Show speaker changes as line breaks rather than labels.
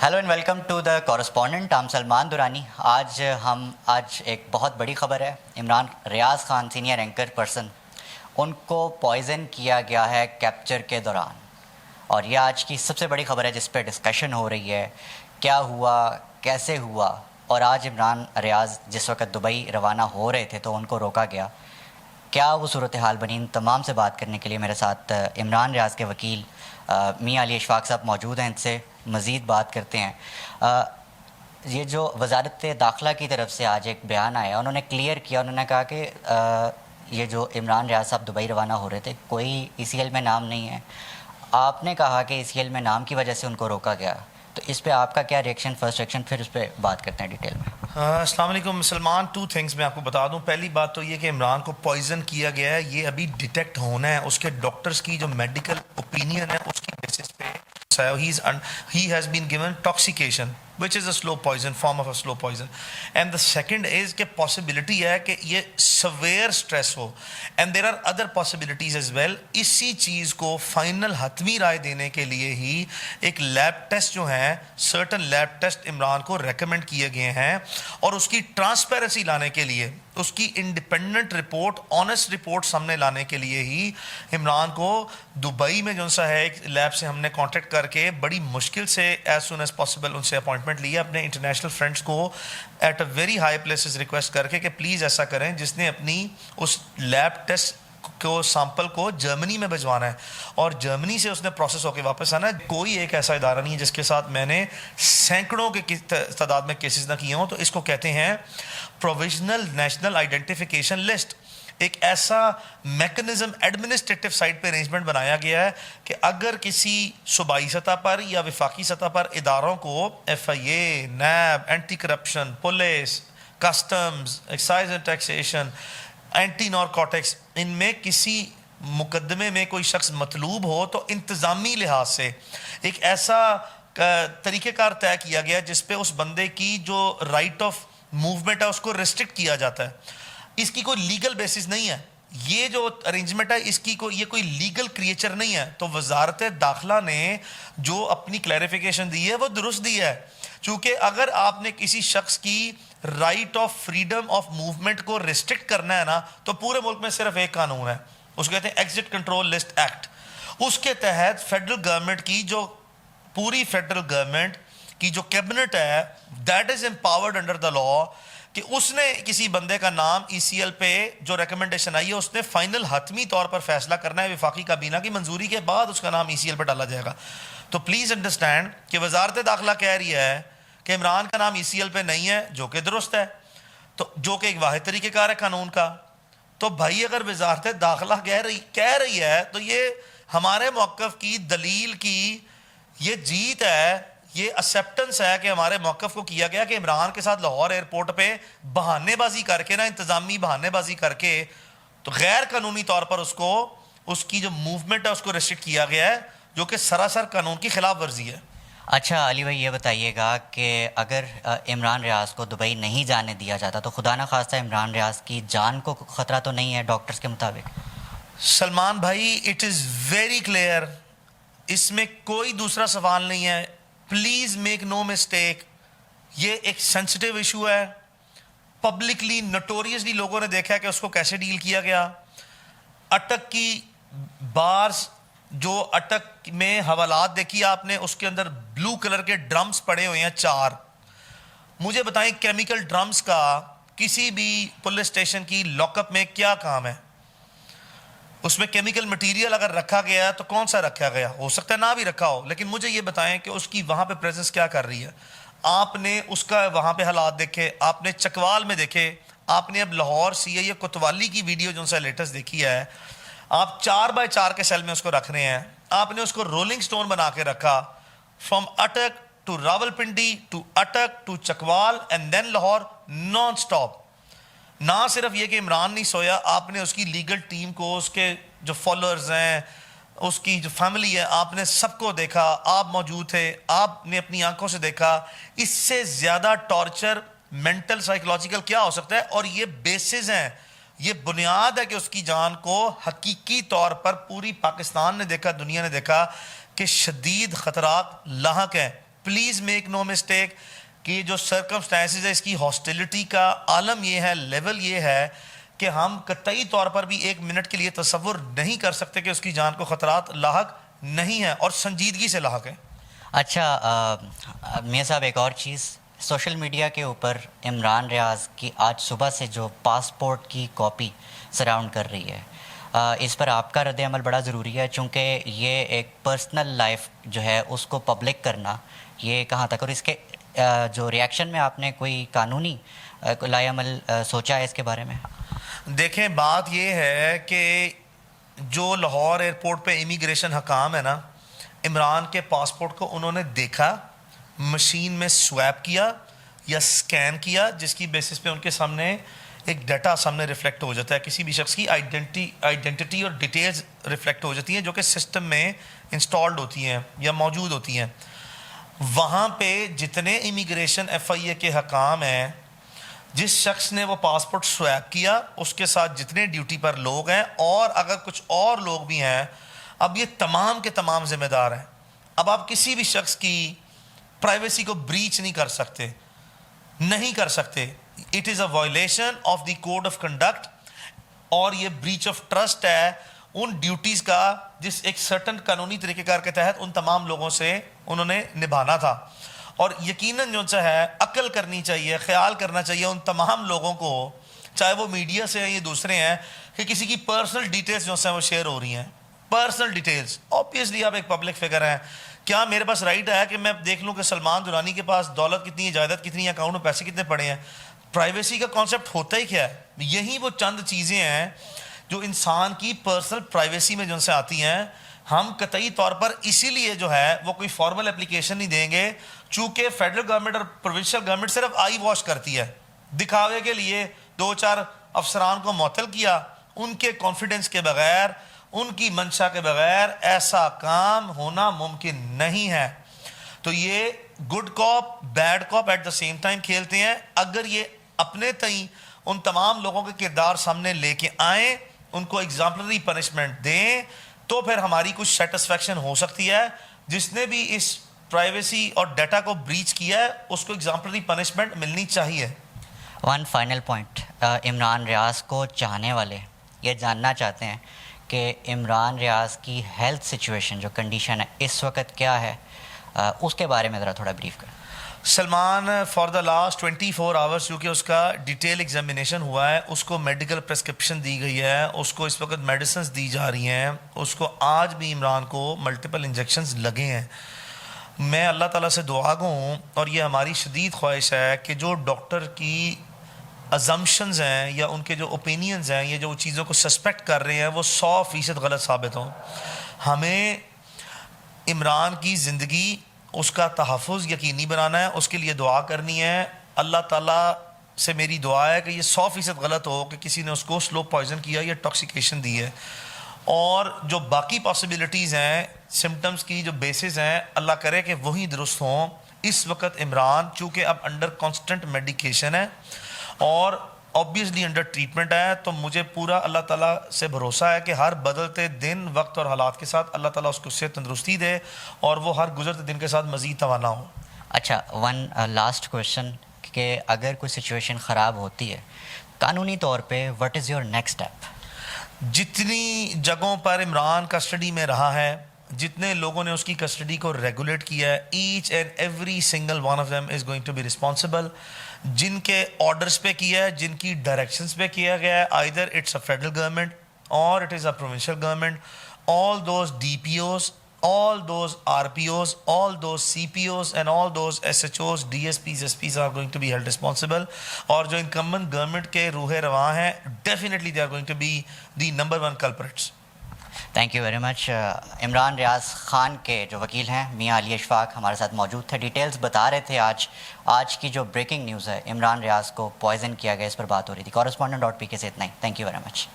Hello and welcome to the correspondent. I'm Salman Durrani. आज एक बहुत बड़ी खबर है। Imran Riaz Khan senior anchor person, उनको पॉइज़न किया गया है कैप्चर के दौरान, और ये आज की सबसे बड़ी खबर है जिस पे डिस्कशन हो रही है। क्या हुआ, कैसे हुआ, और आज इमरान रियाज जिस वक्त दुबई रवाना हो रहे थे तो उनको रोका गया। क्या वो सूरत हाल बनी, इन तमाम से बात करने के लिए मेरे साथ इमरान रियाज के वकील मियां अली इशफाक साहब मौजूद हैं। इनसे मज़ीद बात करते हैं। ये जो वजारत दाखिला की तरफ से आज एक बयान आया, उन्होंने क्लियर किया, उन्होंने कहा कि ये जो इमरान रियाज साहब दुबई रवाना हो रहे थे, कोई ECL में नाम नहीं है। आपने कहा कि ECL में नाम की वजह से उनको रोका गया, तो इस पे आपका क्या रिएक्शन, फर्स्ट रिएक्शन, फिर उस पर बात करते हैं डिटेल में।
अस्सलाम वालेकुम सलमान। टू थिंग्स मैं आपको बता दूं। पहली बात तो ये कि इमरान को पॉइजन किया गया है, ये अभी डिटेक्ट होना है। उसके डॉक्टर्स की जो मेडिकल ओपिनियन है उसकी बेसिस पे he has been given toxication, which is a slow poison, form of a slow poison. And the second is कि possibility है कि ये severe stress हो, and there are other possibilities as well. इसी चीज़ को फाइनल हतमी राय देने के लिए ही एक लैब टेस्ट जो है, सर्टन लैब टेस्ट इमरान को रेकमेंड किए गए हैं, और उसकी ट्रांसपेरेंसी लाने के लिए, उसकी इंडिपेंडेंट रिपोर्ट, ऑनेस्ट रिपोर्ट सामने लाने के लिए ही इमरान को दुबई में जो सा है एक लैब से हमने कांटेक्ट करके बड़ी मुश्किल से एज सुन एज पॉसिबल उनसे अपॉइंटमेंट लिया, अपने इंटरनेशनल फ्रेंड्स को at a very high places request करके कि प्लीज़ ऐसा करें, जिसने अपनी उस लैब टेस्ट को सैंपल को जर्मनी में भिजवाना है और जर्मनी से उसने प्रोसेस होकर वापस आना है। कोई एक ऐसा इदारा नहीं है जिसके साथ मैंने सैकड़ों के तादाद में केसेस ना किए हों। तो इसको कहते हैं प्रोविजनल नेशनल आइडेंटिफिकेशन लिस्ट। एक ऐसा मैकेनिज्म एडमिनिस्ट्रेटिव साइड पे अरेंजमेंट बनाया गया है कि अगर किसी सूबाई सतह पर या विफाकी सतह पर इदारों को FIA, NAB, anti corruption, police, customs, excise and taxation, anti narcotics, इनमें किसी मुकदमे में कोई शख्स मतलूब हो तो इंतज़ामी लिहाज से एक ऐसा तरीक़ेकार तय किया गया जिस पे उस बंदे की जो राइट ऑफ मूवमेंट है उसको रिस्ट्रिक्ट किया जाता है। इसकी कोई लीगल बेसिस नहीं है। ये जो अरेंजमेंट है इसकी ये कोई लीगल क्रिएचर नहीं है। तो वजारत दाखिला ने जो अपनी क्लैरिफिकेशन दी है वो दुरुस्त दी है, चूँकि अगर आपने किसी शख्स की right of freedom of movement को रिस्ट्रिक्ट करना है ना, तो पूरे मुल्क में सिर्फ एक कानून है, उसको कहते हैं एग्जिट कंट्रोल लिस्ट एक्ट। उसके तहत फेडरल गवर्नमेंट की जो पूरी फेडरल गवर्नमेंट की जो कैबिनेट है, that is empowered under the law कि उसने किसी बंदे का नाम ECL पे जो रिकमेंडेशन आई है उसने फाइनल हतमी तौर पर फैसला करना है। विफाकी काबीना की मंजूरी के बाद उसका नाम ECL पे डाला जाएगा। तो प्लीज़ अंडरस्टैंड कि वजारत दाखिला कह रही है कि इमरान का नाम ECL पे नहीं है, जो कि दुरुस्त है, तो जो कि एक वाहिद तरीक़ेकार है कानून का। तो भाई अगर वजारत दाखिला कह रही है तो ये हमारे मौक़िफ़ की दलील की ये जीत है, ये एक्सेप्टेंस है कि हमारे मौक़िफ़ को किया गया कि इमरान के साथ लाहौर एयरपोर्ट पे बहानेबाजी करके ना, इंतज़ामी बहानेबाजी करके, तो गैर कानूनी तौर पर उसको उसकी जो मूवमेंट है उसको रिस्ट्रिक्ट किया गया है, जो कि सरासर कानून की खिलाफ वर्जी है।
अच्छा अली भाई, ये बताइएगा कि अगर इमरान रियाज को दुबई नहीं जाने दिया जाता तो खुदा न खास्ता इमरान रियाज की जान को ख़तरा तो नहीं है डॉक्टर्स के मुताबिक?
सलमान भाई, इट इज़ वेरी क्लियर, इसमें कोई दूसरा सवाल नहीं है। प्लीज़ मेक नो मिस्टेक, ये एक सेंसिटिव इशू है। पब्लिकली नोटोरियसली लोगों ने देखा है कि उसको कैसे डील किया गया। अटक की बार्स, जो अटक में हवालात देखी आपने, उसके अंदर ब्लू कलर के ड्रम्स पड़े हुए हैं 4। मुझे बताएं केमिकल ड्रम्स का किसी भी पुलिस स्टेशन की लॉकअप में क्या काम है? उसमें केमिकल मटेरियल अगर रखा गया तो कौन सा रखा गया? हो सकता है ना भी रखा हो, लेकिन मुझे ये बताएं कि उसकी वहाँ पे प्रेजेंस क्या कर रही है। आपने उसका वहाँ पे हालात देखे, आपने चकवाल में देखे, आपने अब लाहौर CIA कोतवाली की वीडियो जो सा लेटेस्ट देखी है। आप 4x4 के सेल में उसको रख रहे हैं, आपने उसको रोलिंग स्टोन बना के रखा, from Attock to Rawalpindi to Attock to Chakwal and then Lahore, non stop. ना सिर्फ ये कि इमरान नहीं सोया, आपने उसकी लीगल टीम को, उसके जो फॉलोअर्स हैं, उसकी जो फैमिली है, आपने सबको देखा, आप मौजूद थे, आपने अपनी आंखों से देखा। इससे ज़्यादा टॉर्चर मेंटल साइकोलॉजिकल क्या हो सकता है? और ये बेसिस हैं, ये बुनियाद है कि उसकी जान को हकीकी तौर पर पूरी पाकिस्तान ने देखा, दुनिया ने देखा कि शदीद ख़तरात लाहक हैं। پلیز میک نو مسٹیک کہ جو سرکمسٹانسز ہے اس کی ہاسٹیلٹی کا عالم یہ ہے, لیول یہ ہے کہ ہم قطعی طور پر بھی ایک منٹ کے لیے تصور نہیں کر سکتے کہ اس کی جان کو خطرات لاحق نہیں ہیں, اور سنجیدگی سے لاحق ہیں.
اچھا میاں صاحب, ایک اور چیز, سوشل میڈیا کے اوپر عمران ریاض کی آج صبح سے جو پاسپورٹ کی کاپی سراؤنڈ کر رہی ہے, اس پر آپ کا رد عمل بڑا ضروری ہے, چونکہ یہ ایک پرسنل لائف جو ہے اس کو پبلک کرنا یہ کہاں تک, اور اس کے جو ریاکشن میں آپ نے کوئی قانونی لائے عمل سوچا ہے اس کے بارے میں؟
دیکھیں, بات یہ ہے کہ جو لاہور ایئرپورٹ پہ امیگریشن حکام ہے نا, عمران کے پاسپورٹ کو انہوں نے دیکھا, مشین میں سویپ کیا یا سکین کیا, جس کی بیسس پہ ان کے سامنے ایک ڈیٹا سامنے ریفلیکٹ ہو جاتا ہے, کسی بھی شخص کی آئیڈینٹی اور ڈیٹیلز ریفلیکٹ ہو جاتی ہیں جو کہ سسٹم میں انسٹالڈ ہوتی ہیں یا موجود ہوتی ہیں. وہاں پہ جتنے امیگریشن ایف آئی اے کے حکام ہیں, جس شخص نے وہ پاسپورٹ سویپ کیا اس کے ساتھ جتنے ڈیوٹی پر لوگ ہیں, اور اگر کچھ اور لوگ بھی ہیں, اب یہ تمام کے تمام ذمہ دار ہیں. اب آپ کسی بھی شخص کی پرائیویسی کو بریچ نہیں کر سکتے, نہیں کر سکتے. It is a violation of the code of conduct, اور یہ بریچ آف ٹرسٹ ہے ان ڈیوٹیز کا جس ایک سرٹن قانونی طریقہ کار کے تحت ان تمام لوگوں سے انہوں نے نبھانا تھا. اور یقیناً جو سا ہے عقل کرنی چاہیے, خیال کرنا چاہیے ان تمام لوگوں کو, چاہے وہ میڈیا سے ہیں یا دوسرے ہیں, کہ کسی کی پرسنل ڈیٹیلز جو ہیں وہ شیئر ہو رہی ہیں. پرسنل ڈیٹیلز, آبویسلی آپ ایک پبلک فگر ہیں, کیا میرے پاس رائٹ ہے کہ میں دیکھ لوں کہ سلمان درانی کے پاس دولت کتنی ہے, جائیداد کتنی ہے, اکاؤنٹ میں پیسے کتنے پڑے ہیں؟ پرائیویسی کا کانسیپٹ ہوتا ہی کیا ہے؟ یہی وہ چند چیزیں ہیں جو انسان کی پرسنل پرائیویسی میں جن سے آتی ہیں. ہم قطعی طور پر اسی لیے جو ہے وہ کوئی فارمل اپلیکیشن نہیں دیں گے, چونکہ فیڈرل گورنمنٹ اور پروونشل گورنمنٹ صرف آئی واش کرتی ہے, دکھاوے کے لیے 2-4 افسران کو معطل کیا, ان کے کانفیڈنس کے بغیر, ان کی منشا کے بغیر ایسا کام ہونا ممکن نہیں ہے. تو یہ good cop bad cop at the same time کھیلتے ہیں. اگر یہ اپنے تئیں ان تمام لوگوں کے کردار سامنے لے کے آئیں, ان کو ایگزامپلری پنشمنٹ دیں, تو پھر ہماری کچھ سیٹسفیکشن ہو سکتی ہے. جس نے بھی اس پرائیویسی اور ڈیٹا کو بریچ کیا ہے اس کو ایگزامپلری پنشمنٹ ملنی چاہیے.
ون فائنل پوائنٹ, عمران ریاض کو چاہنے والے یہ جاننا چاہتے ہیں کہ عمران ریاض کی ہیلتھ سچویشن جو کنڈیشن ہے اس وقت کیا ہے, اس کے بارے میں ذرا تھوڑا بریف کریں.
Salman for the last 24 hours چونکہ اس کا ڈیٹیل ایگزامینیشن ہوا ہے, اس کو میڈیکل پرسکرپشن دی گئی ہے, اس کو اس وقت میڈیسنز دی جا رہی ہیں, اس کو آج بھی عمران کو ملٹیپل انجیکشنز لگے ہیں. میں اللہ تعالیٰ سے دعا گو ہوں, اور یہ ہماری شدید خواہش ہے کہ جو ڈاکٹر کی ازمپشنز ہیں یا ان کے جو اوپینینز ہیں یا جو چیزوں کو سسپیکٹ کر رہے ہیں وہ 100% غلط ثابت ہوں. ہمیں عمران کی زندگی, اس کا تحفظ یقینی بنانا ہے, اس کے لیے دعا کرنی ہے. اللہ تعالیٰ سے میری دعا ہے کہ یہ 100% غلط ہو کہ کسی نے اس کو سلو پوائزن کیا یا ٹاکسیکیشن دی ہے, اور جو باقی پاسبلٹیز ہیں سمٹمز کی جو بیسز ہیں اللہ کرے کہ وہی درست ہوں. اس وقت عمران چونکہ اب انڈر کانسٹنٹ میڈیکیشن ہے اور آبویسلی انڈر ٹریٹمنٹ ہے, تو مجھے پورا اللہ تعالیٰ سے بھروسہ ہے کہ ہر بدلتے دن وقت اور حالات کے ساتھ اللہ تعالیٰ اس کو صحت تندرستی دے اور وہ ہر گزرتے دن کے ساتھ مزید توانا ہو.
اچھا, ون لاسٹ کویشچن کہ اگر کوئی سچویشن خراب ہوتی ہے قانونی طور پہ what is your next step?
جتنی جگہوں پر عمران کسٹڈی میں رہا ہے, جتنے لوگوں نے اس کی کسٹڈی کو ریگولیٹ کیا ہے, each and every single one of them is going to be responsible. جن کے آرڈرز پہ کیا ہے, جن کی ڈائریکشنز پہ کیا گیا ہے, either it's a federal government اور it is a provincial government, all those DPOs, all those RPOs, all those CPOs and all those SHOs, DSPs, SPs are going to be held responsible. اور جو incumbent government کے روح رواں ہیں definitely they are going to be the number one culprits.
Thank you very much. Imran Riaz Khan کے جو وکیل ہیں میاں علی اشفاق ہمارے ساتھ موجود تھے, ڈیٹیلز بتا رہے تھے. آج کی جو بریکنگ نیوز ہے عمران ریاض کو پوائزن کیا گیا اس پر بات ہو رہی تھی. کورسپونڈنٹ .pk سے اتنا ہی. Thank you very much.